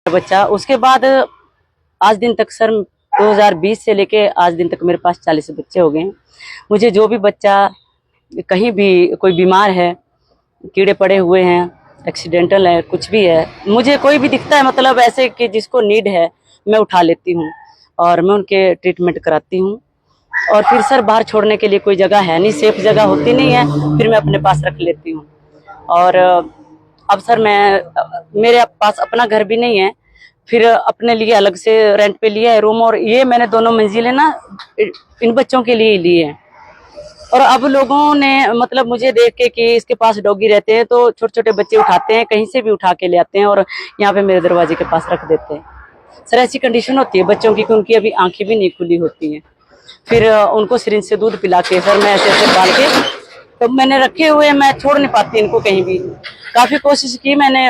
बच्चा। उसके बाद आज दिन तक सर 2020 से लेके आज दिन तक मेरे पास 40 बच्चे हो गए हैं। मुझे जो भी बच्चा कहीं भी कोई बीमार है, कीड़े पड़े हुए हैं, एक्सीडेंटल है, कुछ भी है, मुझे कोई भी दिखता है मतलब ऐसे कि जिसको नीड है, मैं उठा लेती हूँ और मैं उनके ट्रीटमेंट कराती हूँ। और फिर सर बाहर छोड़ने के लिए कोई जगह है नहीं, सेफ जगह होती नहीं है, फिर मैं अपने पास रख लेती हूँ। और अब सर मेरे पास अपना घर भी नहीं है, फिर अपने लिए अलग से रेंट पे लिया है रूम। और ये मैंने दोनों मंजिलें ना इन बच्चों के लिए ली है। और अब लोगों ने मतलब मुझे देख के कि इसके पास डॉगी रहते हैं तो छोटे छोटे बच्चे उठाते हैं, कहीं से भी उठा के ले आते हैं और यहाँ पे मेरे दरवाजे के पास रख देते हैं। सर ऐसी कंडीशन होती है बच्चों की कि उनकी अभी आंखें भी नहीं खुली होती हैं। फिर उनको सिरिंज से दूध पिला के सर मैं ऐसे ऐसे पाल के तो मैंने रखे हुए, मैं छोड़ नहीं पाती इनको कहीं भी। काफी कोशिश की मैंने,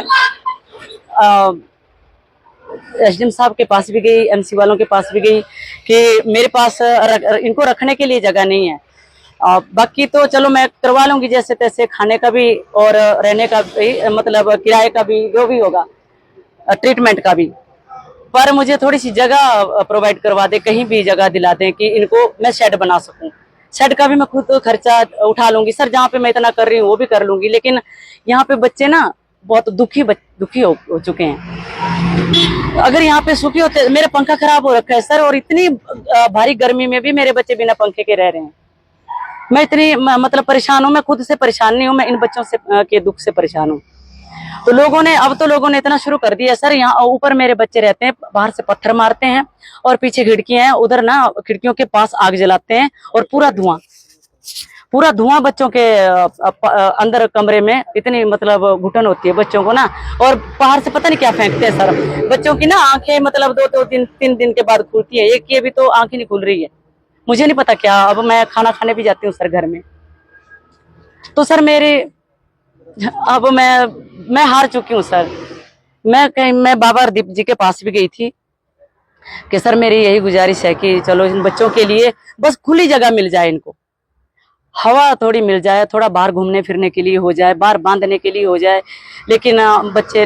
एसडीएम साहब के पास भी गई, एमसी वालों के पास भी गई कि मेरे पास इनको रखने के लिए जगह नहीं है। बाकी तो चलो मैं करवा लूंगी जैसे तैसे, खाने का भी और रहने का भी, मतलब किराए का भी, जो भी होगा, ट्रीटमेंट का भी। पर मुझे थोड़ी सी जगह प्रोवाइड करवा दे, कहीं भी जगह दिला दें कि इनको मैं शेड बना सकूं। शेड का भी मैं खुद खर्चा उठा लूंगी सर, जहाँ पे मैं इतना कर रही हूँ वो भी कर लूंगी। लेकिन यहाँ पे बच्चे ना बहुत दुखी हो चुके हैं। अगर यहाँ पे सुखी होते, मेरा पंखा खराब हो रखा है सर, और इतनी भारी गर्मी में भी मेरे बच्चे बिना पंखे के रह रहे हैं। मैं इतनी मतलब परेशान हूँ, मैं खुद से परेशान नहीं हूँ, मैं इन बच्चों से के दुख से परेशान हूँ। तो लोगों ने इतना शुरू कर दिया सर, यहाँ ऊपर मेरे बच्चे रहते हैं, बाहर से पत्थर मारते हैं और पीछे खिड़कियां हैं, उधर ना खिड़कियों के पास आग जलाते हैं और पूरा धुआं बच्चों के अंदर कमरे में, इतनी मतलब घुटन होती है बच्चों को ना। और बाहर से पता नहीं क्या फेंकते हैं सर। बच्चों की ना आंखें मतलब 2-3 दिन के बाद खुलती है, एक की अभी तो आंखें नहीं खुल रही है। मुझे नहीं पता क्या। अब मैं खाना खाने भी जाती हूँ सर घर में, तो सर अब मैं हार चुकी हूँ सर। मैं बाबा हरदीप जी के पास भी गई थी कि सर मेरी यही गुजारिश है कि चलो इन बच्चों के लिए बस खुली जगह मिल जाए, इनको हवा थोड़ी मिल जाए, थोड़ा बाहर घूमने फिरने के लिए हो जाए, बाहर बांधने के लिए हो जाए। लेकिन बच्चे,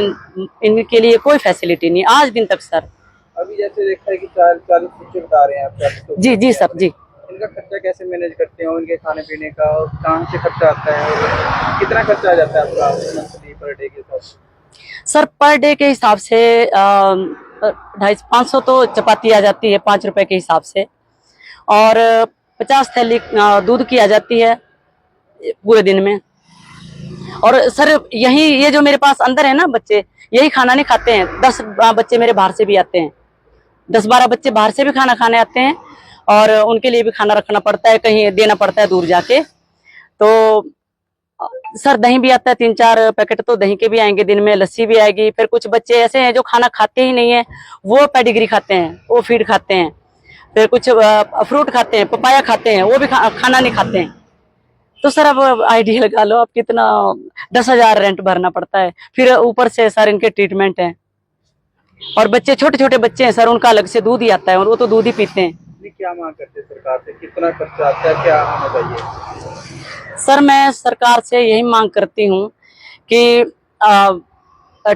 इनके लिए कोई फैसिलिटी नहीं आज दिन तक सर। अभी जैसे देखा है कि 40 बच्चे बता रहे हैं आप, जी सर जी। इनका खर्चा कैसे मैनेज करते हैं, इनके खाने पीने का, और कहाँ से खर्चा आता है, और कितना खर्चा आ जाता है आपका मंथली पर डे के हिसाब से? सर पर डे के हिसाब से 250-500 तो चपाती आ जाती है 5 रुपए के हिसाब से, और 50 थैली दूध की आ जाती है पूरे दिन में। और सर ये जो मेरे पास अंदर है ना बच्चे, यही खाना नहीं खाते हैं। 10 बच्चे मेरे बाहर से भी आते हैं, 10-12 बच्चे बाहर से भी खाना खाने आते हैं, और उनके लिए भी खाना रखना पड़ता है, कहीं देना पड़ता है दूर जाके। तो सर दही भी आता है, 3-4 पैकेट तो दही के भी आएंगे दिन में, लस्सी भी आएगी। फिर कुछ बच्चे ऐसे हैं जो खाना खाते ही नहीं है, वो पेडिग्री खाते हैं, वो फीड खाते हैं। फिर कुछ फ्रूट खाते हैं, पपाया खाते हैं, वो भी खाना नहीं खाते हैं। तो सर अब आइडिया लगा लो, अब कितना 10,000 रेंट भरना पड़ता है, फिर ऊपर से सर इनके ट्रीटमेंट है। और बच्चे छोटे छोटे बच्चे हैं सर, उनका अलग से दूध ही आता है और वो तो दूध ही पीते हैं। क्या मांग करते हैं सरकार से, कितना खर्चा आता है, क्या होना चाहिए? सर मैं सरकार से यही मांग करती हूँ कि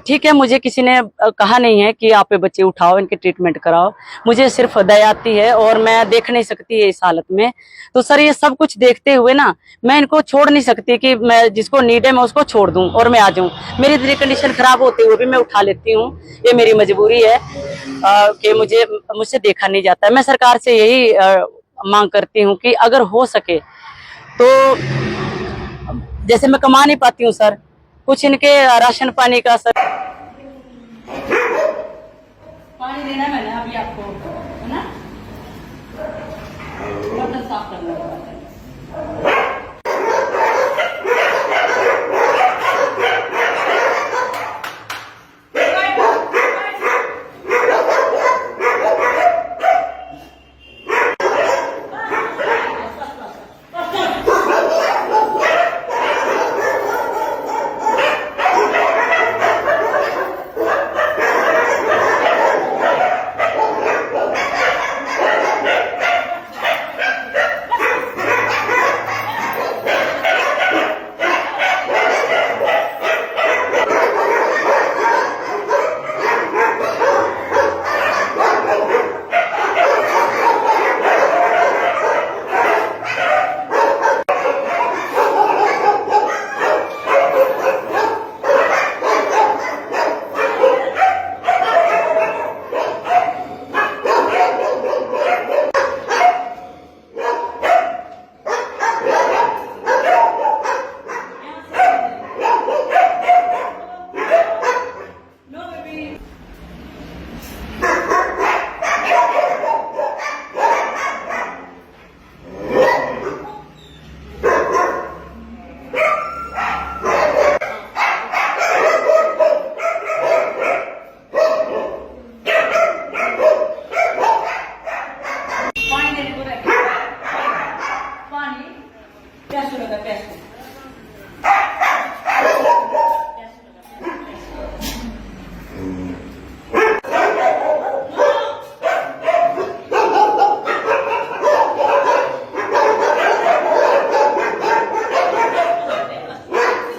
ठीक है, मुझे किसी ने कहा नहीं है कि आप ये बच्चे उठाओ, इनके ट्रीटमेंट कराओ। मुझे सिर्फ दया आती है और मैं देख नहीं सकती है इस हालत में। तो सर ये सब कुछ देखते हुए ना, मैं इनको छोड़ नहीं सकती कि मैं जिसको नीड है मैं उसको छोड़ दूं और मैं आ जाऊं। मेरी इतनी कंडीशन खराब होते हुए भी मैं उठा लेती हूँ, ये मेरी मजबूरी है कि मुझसे देखा नहीं जाता। मैं सरकार से यही मांग करती हूँ कि अगर हो सके तो, जैसे मैं कमा नहीं पाती हूँ सर, कुछ इनके राशन पानी का सर। पानी देना मैंने अभी आपको, है ना, बर्तन साफ करना है।